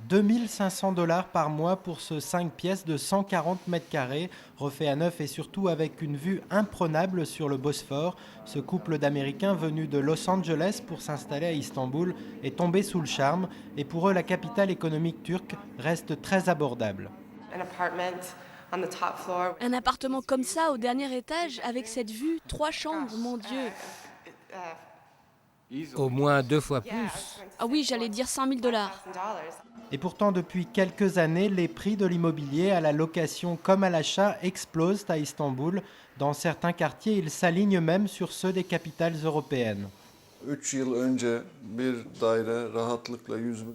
$2 500 par mois pour ce 5 pièces de 140 mètres carrés, refait à neuf et surtout avec une vue imprenable sur le Bosphore. Ce couple d'Américains venus de Los Angeles pour s'installer à Istanbul est tombé sous le charme et pour eux la capitale économique turque reste très abordable. Un appartement comme ça au dernier étage avec cette vue, 3 chambres, mon Dieu. Au moins 2 fois plus. Ah oui, j'allais dire $100 000. Et pourtant, depuis quelques années, les prix de l'immobilier à la location comme à l'achat explosent à Istanbul. Dans certains quartiers, ils s'alignent même sur ceux des capitales européennes.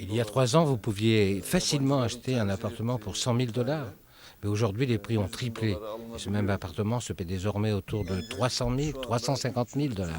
Il y a 3 ans, vous pouviez facilement acheter un appartement pour $100 000. Mais aujourd'hui, les prix ont triplé. Et ce même appartement se paie désormais autour de 300 000, $350 000.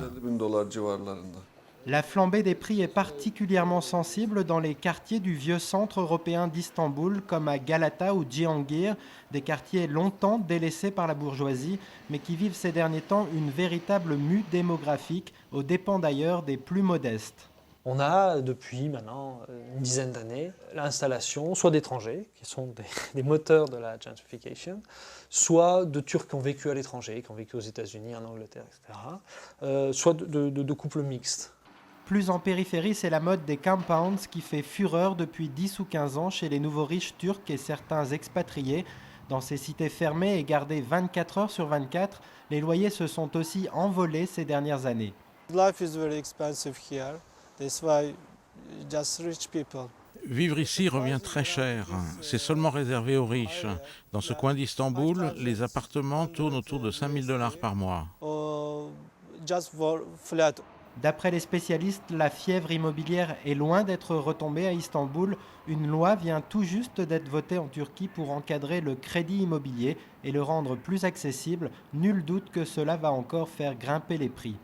La flambée des prix est particulièrement sensible dans les quartiers du vieux centre européen d'Istanbul, comme à Galata ou Cihangir, des quartiers longtemps délaissés par la bourgeoisie, mais qui vivent ces derniers temps une véritable mue démographique, aux dépens d'ailleurs des plus modestes. On a depuis maintenant une dizaine d'années l'installation soit d'étrangers, qui sont des moteurs de la gentrification, soit de Turcs qui ont vécu à l'étranger, qui ont vécu aux États-Unis, en Angleterre, etc., soit de couples mixtes. Plus en périphérie, c'est la mode des compounds qui fait fureur depuis 10 ou 15 ans chez les nouveaux riches turcs et certains expatriés. Dans ces cités fermées et gardées 24 heures sur 24, les loyers se sont aussi envolés ces dernières années. Life is very expensive here. That's why just rich people. Vivre ici revient très cher. C'est seulement réservé aux riches. Dans ce coin d'Istanbul, les appartements tournent autour de $5 000 par mois. Just for flat. D'après les spécialistes, la fièvre immobilière est loin d'être retombée à Istanbul. Une loi vient tout juste d'être votée en Turquie pour encadrer le crédit immobilier et le rendre plus accessible. Nul doute que cela va encore faire grimper les prix.